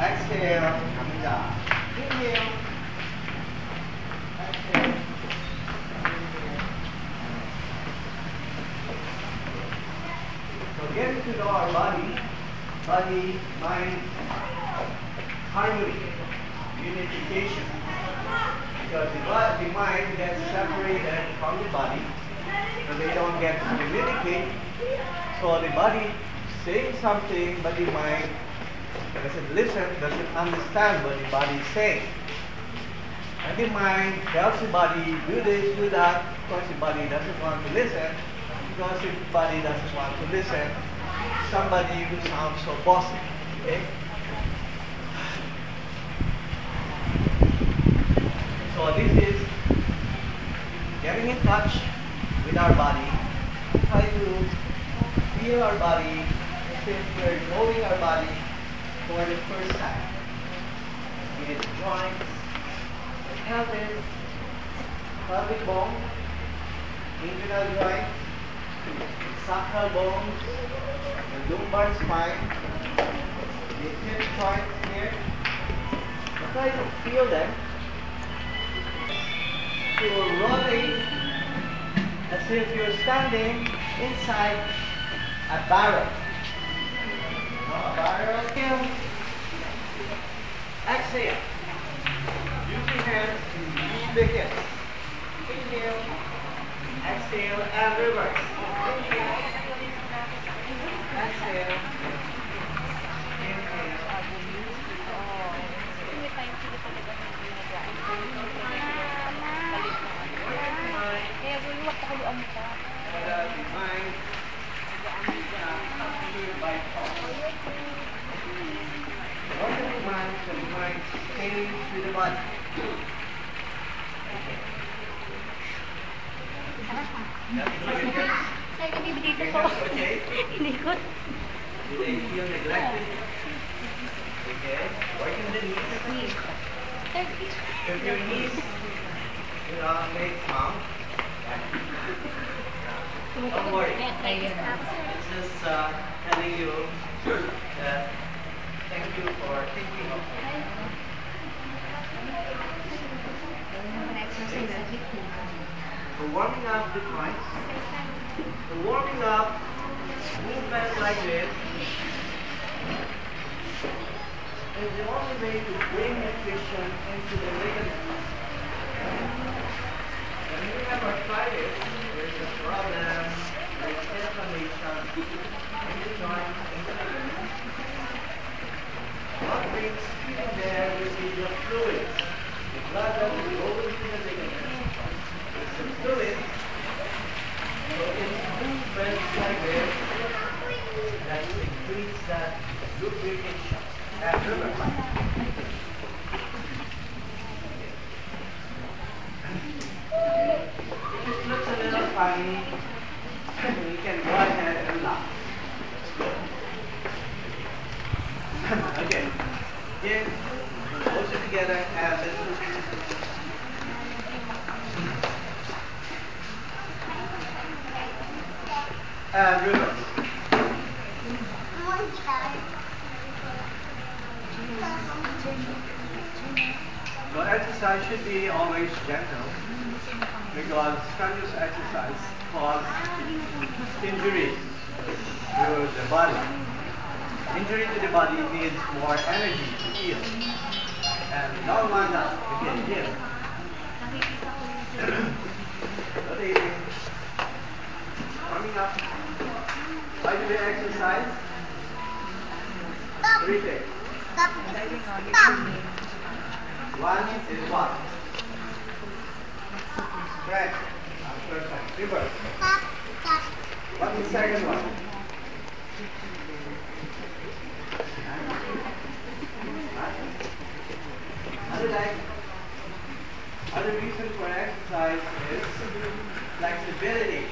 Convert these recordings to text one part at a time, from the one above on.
Exhale, coming down. Inhale. Exhale. Inhale. So getting to know our body, mind, harmony, unification. Because the mind gets separated from the body, so they don't get to communicate. So the body saying something, but the mind doesn't listen, doesn't understand what the body is saying. And the mind tells the body, do this, do that. Of course, the body doesn't want to listen, because if the body doesn't want to listen, somebody who sounds so bossy. Okay? So this is getting in touch with our body. Try to feel our body since we're knowing our body for the first time. It is joints, the pelvis, pelvic bone, inguinal joints, sacral bones, the lumbar spine, the hip joints here. Try to feel them. You will rotate as if you're standing inside a barrel. A barrel. Inhale. Exhale. Use your hands to move the hips. Inhale. Exhale and reverse. Inhale. Exhale. Inhale. The mind captured by thought. What is the mind? The mind stays with the body. Okay. Okay. Do they feel neglected? Okay. Working the knees. If your knees make sound, don't worry. It's just telling you that thank you for thinking of me. So warming up the joints. So warming up movement like this is the only way to bring nutrition into the ligaments. When you have arthritis, there's a problem, there's inflammation in the joints, in the ligaments. What brings healing there will be the fluids. The blood that will go into the ligaments. It's the fluids. So it's movements like this that increase that lubrication. And remember, if it looks a little funny, you can go ahead and laugh. Okay. Again, close it together and reverse. So exercise should be always gentle, because strenuous exercise causes injuries to the body. Injury to the body needs more energy to heal. And we don't want that. Again, here. Rotating. Warming up. Why do we exercise? Three things. One is what? Stretch. Perfect. Reverse. What's the second one? Other reason for exercise is flexibility.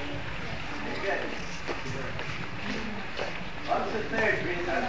Good. What's the third reason?